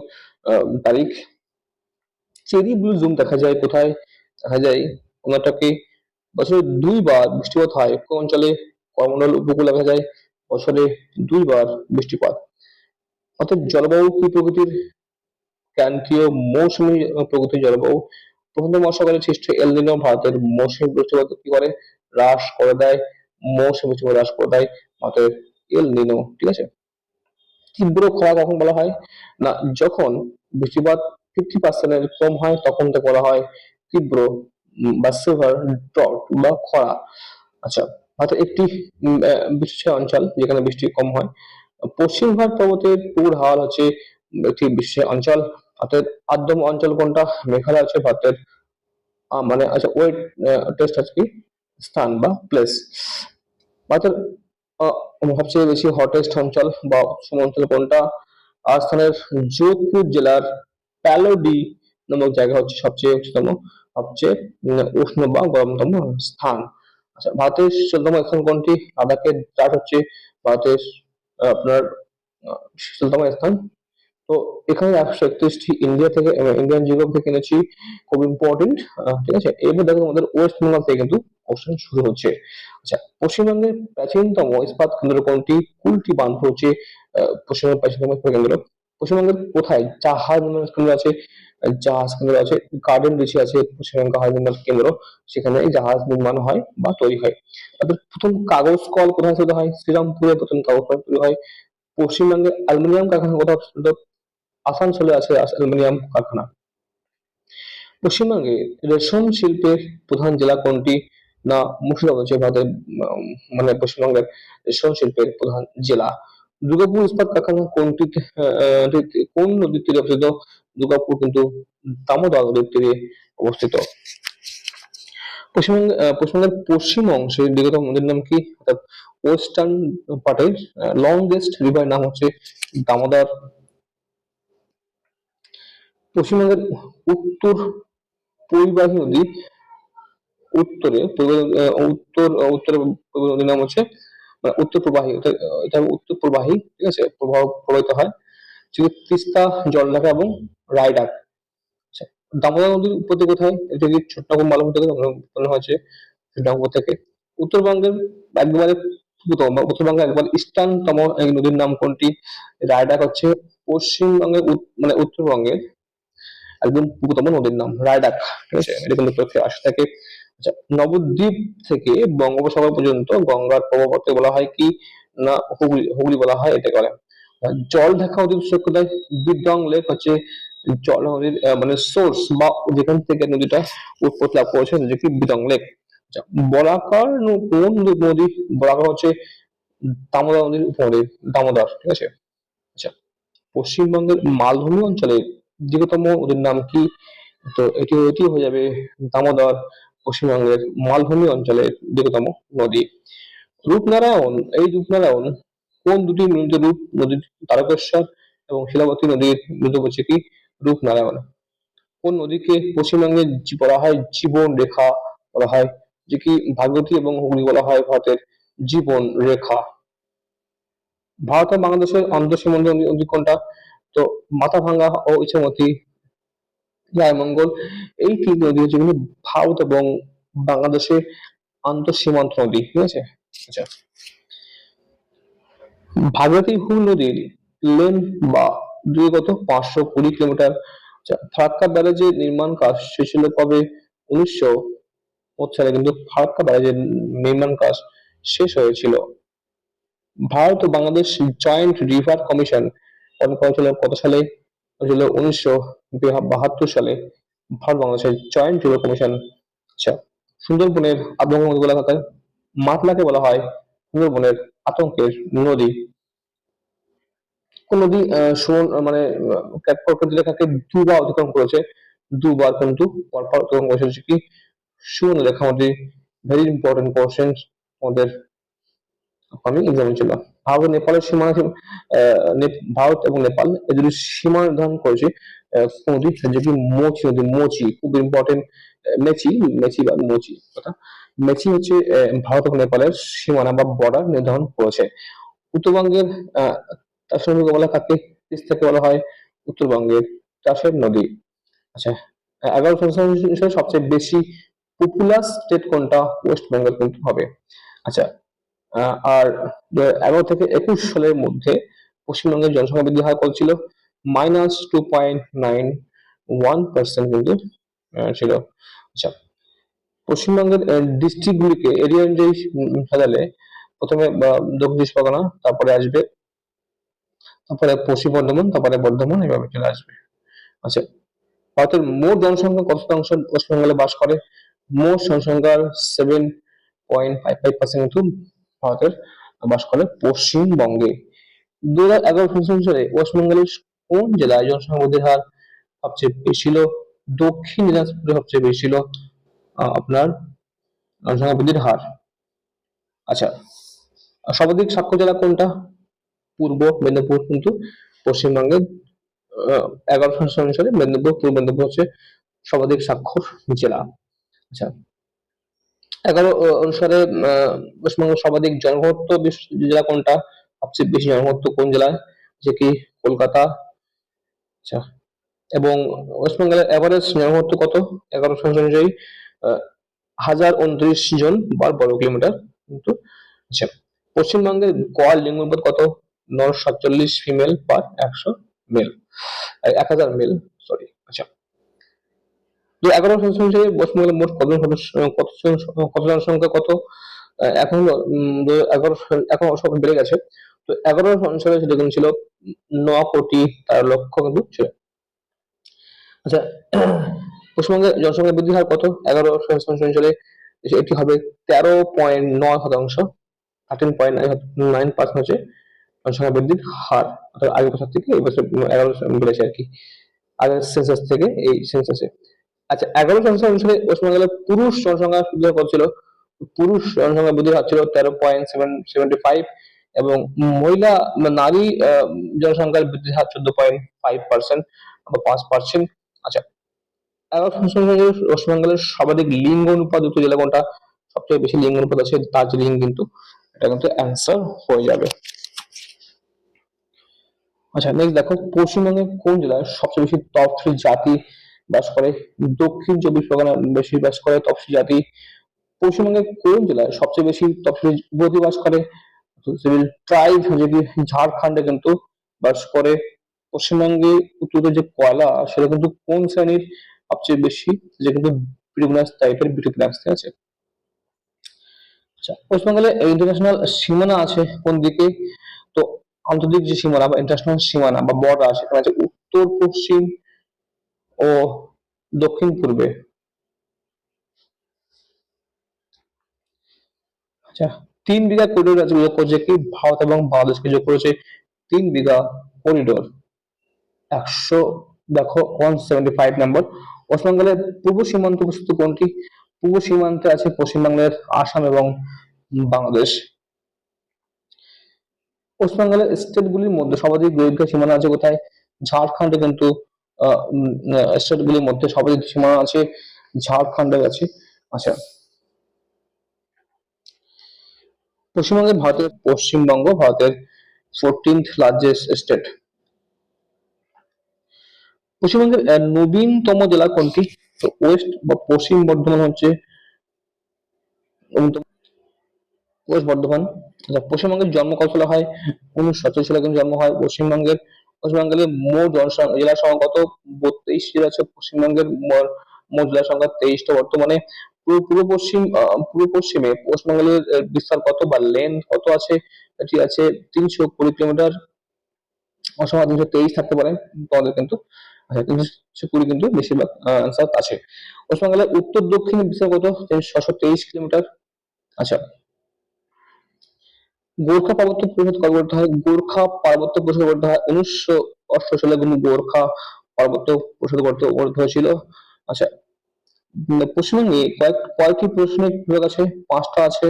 A: তারিখ। চেরি ব্লুজুম দেখা যায় কোথায়? দেখা যায় কর্ণাটকে। বছরে 2 বার বৃষ্টিপাত হয় কোন অঞ্চলে? করমণ্ডল উপকূলে দেখা যায় বছরে 2 বার বৃষ্টিপাত। অর্থাৎ জলবায়ু কি প্রকৃতির? ক্রান্তীয় মৌসুমী প্রকৃতির জলবায়ু। প্রশান্ত মহাসাগরের সৃষ্ট এল নিনো ভারতের মৌসুমী বৃষ্টিপাত কি করে? হ্রাস করে দেয়। মৌসুমী বৃষ্টিপাত হ্রাস করে দেয় ভারতের এল নিনো, ঠিক আছে। তীব্র খরা কখন বলা হয়? না যখন বৃষ্টিপাত 50% কম হয় তখন তাকে বলা হয় তীব্র বা সিভার ড্রট বা খরা। আচ্ছা, ভারতের একটি বিশেষ অঞ্চল যেখানে বৃষ্টি কম হয়। পশ্চিম ঘাট পর্বতের হাওয়াল হচ্ছে একটি বিশেষ অঞ্চল। অর্থাৎ আর্দ্র অঞ্চল কোনটা? মেঘালয় হচ্ছে ভারতের মানে আচ্ছা ওয়েট টেস্ট আছে কি স্থান বা প্লেস। ভারতের আহ, সবচেয়ে বেশি হটেস্ট অঞ্চল বা উষ্ণ অঞ্চল কোনটা? রাজস্থানের যোধপুর জেলার প্যালোডি নামক জায়গা হচ্ছে সবচেয়ে উচ্চতম, সবচেয়ে উষ্ণ বা গরমতম স্থান। আচ্ছা, ভারতের শীতলতম স্থান কোনটি? লাদাখের দ্রাস হচ্ছে ভারতের আপনার শীতলতম স্থান। তো এখানে 131টি ইন্ডিয়া থেকে ইন্ডিয়ান জিওগ্রাফি থেকে এনেছি, খুব ইম্পর্টেন্ট। ঠিক আছে, এবার দেখো আমাদের ওয়েস্ট বেঙ্গল থেকে কিন্তু কোশ্চেন শুরু হচ্ছে। আচ্ছা, পশ্চিমবঙ্গের প্রাচীনতম ইস্পাত কেন্দ্র কোনটি? কুলটি বাঁধ হচ্ছে পশ্চিমবঙ্গের প্রাচীনতম ইস্পাত কেন্দ্র। পশ্চিমবঙ্গের কোথায় জাহাজ নির্মাণ কেন্দ্র আছে? জাহাজ কেন্দ্র আছে, গার্ডেন রিচে আছে পশ্চিমবঙ্গ জাহাজ নির্মাণ কেন্দ্র, সেখানে জাহাজ নির্মাণ হয় বা তৈরি হয়। তাদের প্রথম কাগজ কল কোথায় তৈরি হয়? শ্রীরামপুরে প্রথম কাগজ কল তৈরি হয়। পশ্চিমবঙ্গের অ্যালুমিনিয়াম কারখানা কোথাও অবস্থিত? আসানসোলে আছে অ্যালুমিনিয়াম কারখানা। পশ্চিমবঙ্গে রেশম শিল্পের প্রধান জেলা কোনটি? না মুর্শিদাবাদ হচ্ছে ভারতের মানে পশ্চিমবঙ্গের রেশম শিল্পের প্রধান জেলা। দুর্গাপুর ইস্পাত কারখানা কোনটি কোন নদীর তীরে অবস্থিত? দুর্গাপুর কিন্তু দামোদর নদীর তীরে অবস্থিত। পশ্চিমবঙ্গের পশ্চিম অংশের দীর্ঘতম নদীর নাম কি? অর্থাৎ ওয়েস্টার্ন পার্টের লংগেস্ট রিভার নাম হচ্ছে দামোদর। পশ্চিমবঙ্গের উত্তর পরিবাহী নদী উত্তরে উত্তরে পরিবাহী নদীর নাম হচ্ছে উত্তর প্রবাহী, এটা উত্তর প্রবাহী, ঠিক আছে, প্রবাহিত হয় যেগুলো তিস্তা, জলঢাকা এবং রায়ডাক। আচ্ছা, দামোদর নদীর উৎপত্তি কোথায়? এটা কি ছোট্টগ্রাম বালুর থেকে উৎপন্ন হয়েছে ছোট্টগ্রাম থেকে। উত্তরবঙ্গের একবারে উত্তরবঙ্গের একবার ইষ্টার্নতম এই নদীর নাম কোনটি? রায়ডাক হচ্ছে পশ্চিমবঙ্গের মানে উত্তরবঙ্গের একদম পুরোতম নদীর নাম রায়ডাক, ঠিক আছে, এটা কিন্তু পরীক্ষায় আসে থাকে। আচ্ছা, নবদ্বীপ থেকে বঙ্গোপসাগর পর্যন্ত গঙ্গার প্রবাহপথে বলা হয় কি? না হুগলি, হুগলি বলা হয় এতে করে। জল ঢাকা নদীর উৎস কোথায়? বিডং লেক হচ্ছে জল নদীর মানে সোর্স বা যেখান থেকে নদীটা উৎপত্তি লাভ করেছে যেটি বিডং লেক। আচ্ছা, বলাকার কোন নদী? বলাকার হচ্ছে দামোদর নদীর উপনদী, দামোদর, ঠিক আছে। আচ্ছা, পশ্চিমবঙ্গের মালভূমি অঞ্চলের দীর্ঘতম নদীর নাম কি? তো এটি হয়ে যাবে দামোদর, পশ্চিমবঙ্গের মালভূমি অঞ্চলের দীর্ঘতম নদী। রূপনারায়ণ, এই রূপনারায়ণ কোন দুটি মিলিত রূপ নদীর? তারকেশ্বর এবং শিলাবতী নদীর মিলিত হচ্ছে কি রূপনারায়ণ। কোন নদীকে পশ্চিমবঙ্গে বলা হয় জীবন রেখা বলা হয়? যে কি ভাগীরথী এবং হুগলি বলা হয় ভারতের জীবন রেখা। ভারত ও বাংলাদেশের আন্তঃসীমান্ত নদী কোনটা? তো মাথাভাঙ্গা ও ইছামতি, রায়মঙ্গল, এই তিনটি নদী হচ্ছে কিন্তু ভারত এবং বাংলাদেশের আন্তঃসীমান্ত নদী, ঠিক আছে। আচ্ছা, ভাগীরথী হুগলি নদীর লেন্থ বা দৈর্ঘ্য কত? 520 কিলোমিটার। আচ্ছা, ফারাক্কা ব্যারেজের নির্মাণ কাজ শেষ হলো কবে? 1904 সালে কিন্তু ফারাক্কা ব্যারেজের নির্মাণ কাজ শেষ হয়েছিল। ভারত ও বাংলাদেশ জয়েন্ট রিভার কমিশন গঠন করা হয়েছিল কত সালে? হয়েছিল 1972 সালে। ভারত বাংলাদেশের জয়েন্ট রিভার কমিশন। আচ্ছা, সুন্দরবনের আবহাওয়া নদী বলা হয় মাতলাকে বলা হয় সুন্দরবনের আতঙ্কের নদী। কোন নদী মানে কর্কট রেখাকে দুবার অতিক্রম করেছে, দুবার কিন্তু পরপর অতিক্রম করেছে, হচ্ছে কি সুবর্ণ রেখা নদী। ভেরি ইম্পর্টেন্ট কোশ্চেন আমাদের আমি এক্সামে ছিল। ভারত ও নেপালের সীমানা ভারত এবং নেপাল এই দুটি সীমা নির্ধারণ করেছে নদী, যেটি মোচি নদী। মোচি খুব ইম্পর্টেন্ট। মেচি, মেচি বা মোচি কথা। মেচি হচ্ছে ভারত এবং নেপালের সীমানা বা বর্ডার নির্ধারণ করেছে। উত্তরবঙ্গের চাষের নদী বলা কাকে, তিস্তাকে বলা হয় উত্তরবঙ্গের চাষের নদী। আচ্ছা, 11 হিসেবে সবচেয়ে বেশি পপুলাস স্টেট কোনটা? ওয়েস্ট বেঙ্গল কিন্তু হবে। আচ্ছা, আর 2011 থেকে 2021 সালের মধ্যে পশ্চিমবঙ্গের জনসংখ্যা বৃদ্ধি হার কত ছিল? -2.91% কিন্তু ছিল। আচ্ছা, পশ্চিমবঙ্গের ডিস্ট্রিক্ট গুলিকে এরিয়া অনুযায়ী সাজালে প্রথমে দক্ষিণ চব্বিশ পরগনা, তারপরে আসবে, তারপরে পশ্চিম বর্ধমান, তারপরে বর্ধমান, এভাবে চলে আসবে। আচ্ছা, ভারতের মোট জনসংখ্যা কত শতাংশ পশ্চিমবঙ্গে বাস করে? মোট জনসংখ্যার 7.55% কিন্তু ভারতের বাস করে পশ্চিমবঙ্গে। 2011 সালে ওয়েস্ট বেঙ্গলের কোন জেলায় জনসংখ্যা বৃদ্ধির হার সবচেয়ে বেশি ছিল? দক্ষিণ দিনাজপুরে সবচেয়ে বেশি ছিল আপনার জনসংখ্যা বৃদ্ধির হার। আচ্ছা, সর্বাধিক সাক্ষর জেলা কোনটা? পূর্ব মেদিনীপুর কিন্তু পশ্চিমবঙ্গের 11 অনুসারে মেদিনীপুর, পূর্ব মেদিনীপুর হচ্ছে সর্বাধিক স্বাক্ষর জেলা। আচ্ছা, 11 অনুসারে পশ্চিমবঙ্গের সর্বাধিক জনঘনত্ব জেলা কোনটা? সবচেয়ে বেশি জনঘনত্ব কোন জেলায়? যে কি কলকাতা। আচ্ছা, এবং ওয়েস্ট বেঙ্গলের এভারেজ জনঘনত্ব কত? 11 অনুযায়ী 1029 জন বর্গ কিলোমিটার কিন্তু। আচ্ছা, পশ্চিমবঙ্গের গড় লিঙ্গ অনুপাত কত? 947 ফিমেল পার 100 মেল, 1000 মেল, সরি। আচ্ছা, 2011 অনুযায়ী পশ্চিমবঙ্গের মোট কত জনসংখ্যা কত? এখন 2011 এখন সব বেড়ে গেছে। তো 11 অনুসারে সেটা কিন্তু ছিল 9,13,00,000 কিন্তু ছিল। আচ্ছা, পশ্চিমবঙ্গের জনসংখ্যা বৃদ্ধির হার কত? 11 অনুসারে এটি হবে 13.9%, 13.9% হচ্ছে জনসংখ্যা বৃদ্ধির হার। অর্থাৎ আগের বছর থেকে এই বছর 11 বেড়েছে আর কি, আগের সেন্সাস থেকে এই সেন্সাসে। আচ্ছা, 11 সেন্সাস অনুসারে পশ্চিমবঙ্গের পুরুষ জনসংখ্যা বৃদ্ধি কত ছিল? পুরুষ জনসংখ্যা বৃদ্ধির হার ছিল 13.75, এবং মহিলা নারী জনসংখ্যার বৃদ্ধির হার 14.5% বা 5%। আচ্ছা, 11 অনুসারে পশ্চিমবঙ্গের সর্বাধিক লিঙ্গ অনুপাত যুক্ত জেলা কোনটা? সবচেয়ে বেশি লিঙ্গ অনুপাত আছে দার্জিলিং কিন্তু, এটা কিন্তু অ্যান্সার হয়ে যাবে। আচ্ছা, নেক্সট দেখো, পশ্চিমবঙ্গের কোন জেলায় সবচেয়ে বেশি তফসিলি জাতি বাস করে? দক্ষিণ চব্বিশ পরগনা বেশি বাস করে তফসিলি জাতি। পশ্চিমবঙ্গের কোন জেলায় সবচেয়ে বেশি তফসিলি উপজাতি বাস করে? সিভিল ট্রাইব যেটি ঝাড়খণ্ডে কিন্তু বাস করে। পশ্চিমবঙ্গে উত্তরে যে কয়লা, সেটা কিন্তু কোন শ্রেণীর সবচেয়ে বেশি? যে কিন্তু বিটুমিনাস টাইপের বিটুমিনাস আছে। আচ্ছা, পশ্চিমবঙ্গে ইন্টারন্যাশনাল সীমানা আছে কোন দিকে? তো আন্তর্জাতিক যে সীমানা বা ইন্টারন্যাশনাল সীমানা বা বর্ডার, সেখানে আছে উত্তর পশ্চিম ও দক্ষিণ পূর্বে। আচ্ছা, 3 বিঘা করিডোর আছে যোগ করেছে কি? ভারত এবং বাংলাদেশকে যোগ করেছে 3 বিঘা করিডোর। 100, দেখো 175 নম্বর। পশ্চিমবঙ্গের পূর্ব সীমান্ত অবস্থিত কোনটি? পূর্ব সীমান্তে আছে পশ্চিমবঙ্গের আসাম এবং বাংলাদেশ। পশ্চিমবঙ্গের স্টেট গুলির মধ্যে সর্বাধিক দৈর্ঘ্য সীমানা আছে কোথায়? ঝাড়খণ্ডে কিন্তু স্টেট গুলির মধ্যে সর্বাধিক সীমানা আছে ঝাড়খণ্ডে আছে। আচ্ছা, পশ্চিমবঙ্গ ভারতের 14th লার্জেস্ট স্টেট। পশ্চিমবঙ্গের নবীনতম জেলা কোনটি? তো ওয়েস্ট বা পশ্চিম বর্ধমান হচ্ছে নবীনতম, ওয়েস্ট বর্ধমান। আচ্ছা, পশ্চিমবঙ্গের জন্ম কত সালে হয়? 1947 সালে কিন্তু জন্ম হয় পশ্চিমবঙ্গের মোট জেলা সংখ্যা কত? 32 জেলা আছে পশ্চিমবঙ্গের, মোট জেলা সংখ্যা 23টা বর্তমানে। পূর্ব পশ্চিমে পশ্চিমবঙ্গের বিস্তার কত বা লেন্থ কত আছে? এটি আছে 320 কিলোমিটার, অসময় 323 থাকতে পারে তোমাদের কিন্তু। আচ্ছা, 320 কিন্তু বেশিরভাগ আনসার আছে। পশ্চিমবঙ্গের উত্তর দক্ষিণ বিস্তার কত? 623 কিলোমিটার। আচ্ছা, গোর্খা পার্বত্য পরিষদ কবে গঠিত হয়? গোর্খা পার্বত্য পরিষদ গঠিত হয় 1988 সালে কিন্তু গোর্খা পার্বত্য পরিষদ গঠিত হয়েছিল। আচ্ছা, পশ্চিমবঙ্গে কয়টি প্রশাসনিক বিভাগ আছে? 5টা আছে।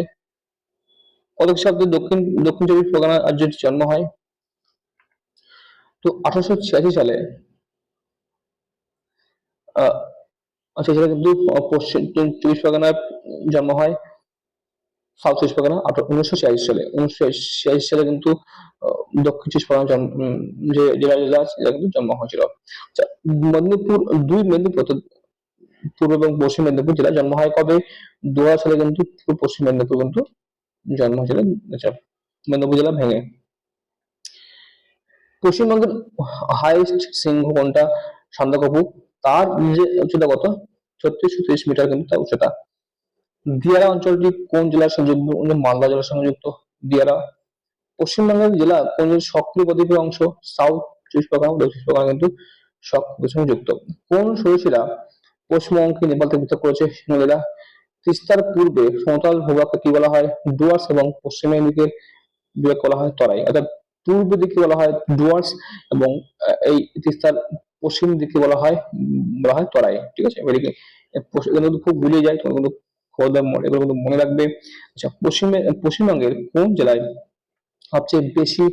A: কত খ্রিস্টাব্দে দক্ষিণ দক্ষিণ চব্বিশ পরগনা রাজ্যের জন্ম হয়? তো 1886 সালে আহ আচ্ছা, সেটা কিন্তু পশ্চিম চব্বিশ পরগনার জন্ম হয়, সাউথ চব্বিশ পরগনা। 1946 সালে 1946 সালে কিন্তু দক্ষিণ চব্বিশ পরগনা যে জেলা আছে সেটা কিন্তু জন্ম হয়েছিল। আচ্ছা, মেদিনীপুর, মেদিনীপুর পূর্ব এবং পশ্চিম মেদিনীপুর জেলা জন্ম হয় কবে? 2000 সালে কিন্তু পূর্ব পশ্চিম মেদিনীপুর কিন্তু জন্ম হয়েছিল। আচ্ছা, মেদিনীপুর জেলা ভেঙে। পশ্চিমবঙ্গের হাইয়েস্ট শৃঙ্গ কোনটা? সান্দাকফু। তার যে উচ্চতা কত? 36-37 মিটার কিন্তু তার উচ্চতা। দিয়ারা অঞ্চলটি কোন জেলার সঙ্গে যুক্ত? মালদা জেলার সঙ্গে যুক্ত দিয়ারা। পশ্চিমবঙ্গের জেলা কোন সক্রিয় প্রদীপের অংশ? সাউথ চব্বিশ পরগনা, দক্ষিণ চব্বিশ পরগনা কিন্তু সক্রিয় সঙ্গে যুক্ত। কোন সরিষিরা পশ্চিমবঙ্গকে নেপাল থেকে পৃথক করেছে? সিংহলীলা। তিস্তার পূর্বে সমতল ভূভাগকে কি বলা হয়? ডুয়ার্স, এবং পশ্চিমের দিকে বিভাগ বলা হয় তরাই। অর্থাৎ পূর্ব দিকে বলা হয় ডুয়ার্স, এবং এই তিস্তার পশ্চিম দিকে বলা হয় তরাই। ঠিক আছে, এদিকে এগুলো কিন্তু খুব গুলিয়ে যায়, তোমরা কিন্তু এগুলো কিন্তু মনে রাখবে। আচ্ছা, পশ্চিমবঙ্গের কোন জেলায় সবচেয়ে বেশি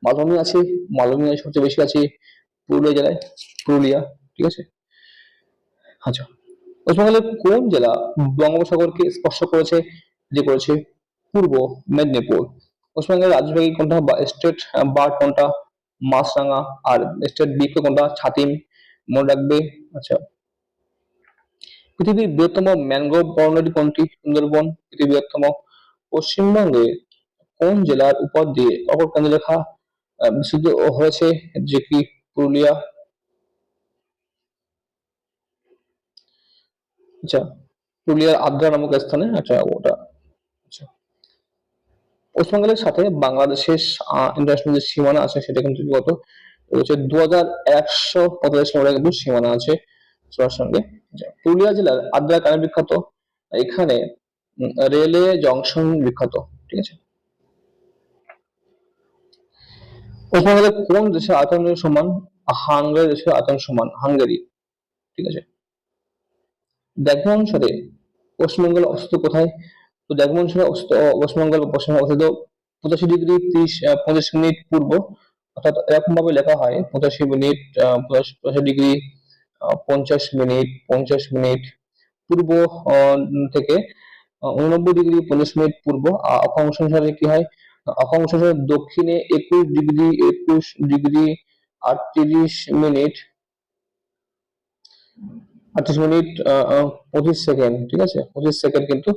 A: মালভূমি আছে? মালভূমি সবচেয়ে বেশি আছে পুরুলিয়া জেলায়, পুরুলিয়া। ঠিক আছে। আচ্ছা, পশ্চিমবঙ্গের কোন জেলা বঙ্গোপসাগরকে স্পর্শ করেছে? করেছে পূর্ব মেদিনীপুর। পশ্চিমবঙ্গের রাজবাড়ী কোনটা বা স্টেট বার্ড কোনটা? মাছরাঙা। আর স্টেট বৃক্ষ কোনটা? ছাতিম। মনে রাখবে। আচ্ছা, পৃথিবীর বৃহত্তম ম্যানগ্রোভ অরণ্যটি কোনটি? সুন্দরবন পৃথিবীর বৃহত্তম। পশ্চিমবঙ্গে কোন জেলার উপর দিয়ে অপর কেন্দ্ররেখা বিস্তৃত হয়েছে? যে কি পুরুলিয়া। আচ্ছা, পুরুলিয়ার আদ্রা নামক স্থানে। আচ্ছা, ওটা। আচ্ছা, পশ্চিমবঙ্গের সাথে বাংলাদেশের ইন্টারন্যাশনাল যে সীমানা আছে সেটা কিন্তু কত? হচ্ছে 2145 কিলোমিটার কিন্তু সীমানা আছে সবার সঙ্গে। আচ্ছা, পুরুলিয়া জেলার আদ্রা কেন বিখ্যাত? এখানে রেলওয়ে জংশন বিখ্যাত। ঠিক আছে। পশ্চিমবঙ্গের কোন দেশের আয়তনের সমান? হাঙ্গেরি দেশের আয়তন সমান, হাঙ্গেরি। ঠিক আছে। দ্রাঘিমাংশ অনুসারে পশ্চিমবঙ্গের অবস্থিত কোথায়? তো দ্রাঘিমাংশ অনুসারে পশ্চিমবঙ্গ অবস্থিত 85 ডিগ্রি 35 মিনিট পূর্ব, অর্থাৎ এরকম ভাবে লেখা হয় 85 মিনিট 85 ডিগ্রি 50 মিনিট 50 মিনিট পূর্ব থেকে 89 ডিগ্রি 50 মিনিট পূর্ব। অক্ষাংশ অনুসারে কি হয়? অক্ষাংশ অনুসারে দক্ষিণে 21 ডিগ্রি 38 মিনিট 38 মিনিট 25 সেকেন্ড। ঠিক আছে, 25 সেকেন্ড কিন্তু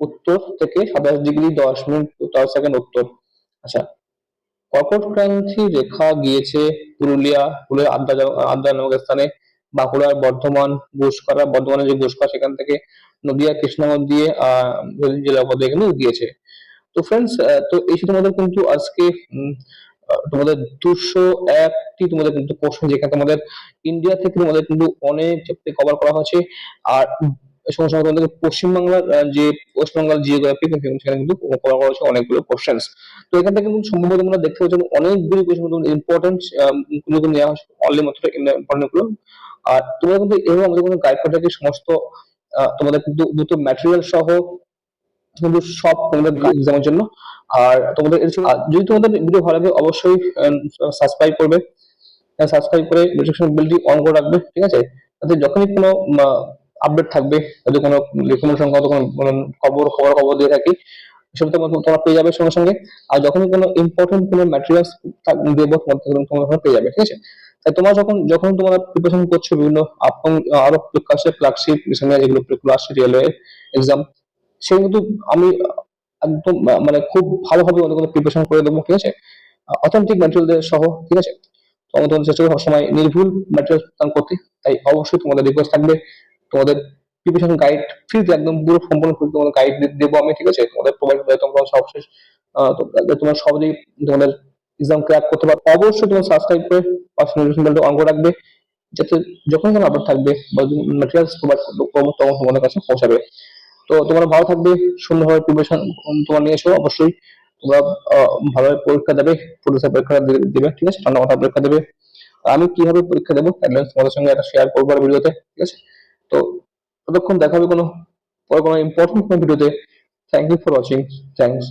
A: উত্তর থেকে 27 ডিগ্রি 10 মিনিট 10 সেকেন্ড উত্তর। আচ্ছা, কর্কট ক্রান্তি রেখা গিয়েছে পুরুলিয়া আদ্রা নামক স্থানে, বাঁকুড়ার বর্ধমান, ঘোষকরা, বর্ধমানের যে ঘোষকরা সেখান থেকে নদিয়া কৃষ্ণনগর দিয়ে জেলা পদে কিন্তু গিয়েছে। তো ফ্রেন্ডস, তো এই ছিল তোমাদের কিন্তু আজকে তোমাদের 201টি তোমাদের কিন্তু প্রশ্ন, যেখানে তোমাদের ইন্ডিয়া থেকে তোমাদের কিন্তু অনেক চ্যাপ্টার কভার করা হয়েছে। আর এই সমস্ত তোমাদের পশ্চিমবাংলার যে পশ্চিমবাংলার জিওগ্রাফি সেখানে কিন্তু কভার করা হয়েছে অনেকগুলো কোশ্চেন্স। তো এখান থেকে কিন্তু সম্ভবত তোমরা দেখতে পাচ্ছ অনেকগুলো কোশ্চেন ইম্পর্টেন্ট গুলো নেওয়া হয়েছে, অনলি মাত্র ইম্পর্টেন্ট গুলো। আর তোমরা কিন্তু এভাবে আমাদের কোনো গাইড করে থাকি সমস্ত তোমাদের কিন্তু দুটো ম্যাটেরিয়াল সহ কিন্তু সব তোমাদের এক্সামের জন্য। আর তোমাদের যদি তোমাদের ভিডিও ভালো লাগে অবশ্যই সাবস্ক্রাইব করবে, সাবস্ক্রাইব করে নোটিফিকেশন বেলটি অন করে রাখবে। ঠিক আছে, তাতে যখনই কোনো আপডেট থাকবে, যদি কোনো লেখনের সংক্রান্ত কোনো খবর দিয়ে থাকি, সেসব তোমরা পেয়ে যাবে সঙ্গে সঙ্গে। আর যখনই কোনো ইম্পর্টেন্ট কোনো ম্যাটেরিয়ালস দেবো তোমরা পেয়ে যাবে। ঠিক আছে, তাই তোমরা যখন তোমরা প্রিপারেশন করছো বিভিন্ন আরো ক্লার্কশিপ যেগুলো আসছে রেলওয়ে এক্সাম, সে কিন্তু আমি একদম মানে খুব ভালোভাবে ওদের প্রিপারেশন করে দেবো। ঠিক আছে, অথেন্টিক ম্যাটেরিয়াল সহ। ঠিক আছে, তো আমি তোমাদের চেষ্টা করবো সবসময় নির্ভুল ম্যাটেরিয়াল প্রদান করতে। তাই অবশ্যই তোমাদের রিকোয়েস্ট থাকবে, তোমাদের প্রিপারেশন গাইড ফ্রিতে একদম পুরো সম্পূর্ণ ফ্রি তোমাদের গাইড দেবো আমি। ঠিক আছে, তোমাদের প্রোভাইড করে তোমরা সবশেষ তোমরা সহজেই তোমাদের এক্সাম ক্র্যাক করতে পারো। অবশ্যই তোমরা সাবস্ক্রাইব করে পাশে নোটিফিকেশন বেলটা অন করে রাখবে, যাতে যখন কোনো আপডেট থাকবে বা ম্যাটেরিয়ালস প্রোভাইড করবো তখন তোমাদের কাছে পৌঁছাবে। তো তোমরা ভালো থাকবে, সুন্দরভাবে প্রিপারেশন তোমরা নিয়ে এসো অবশ্যই। তোমরা ভালোভাবে পরীক্ষা দেবে, পুলিশের পরীক্ষা দেবে, ঠিক আছে, ঠান্ডা মাথায় পরীক্ষা দেবে। আমি কিভাবে পরীক্ষা দেবো অ্যাডভান্স তোমাদের সঙ্গে একটা শেয়ার করবো আর ভিডিওতে, ঠিক আছে। তো ততক্ষণ দেখা হবে কোনো পরে কোনো ইম্পর্টেন্ট কোনো ভিডিওতে। Thank you for watching. Thanks.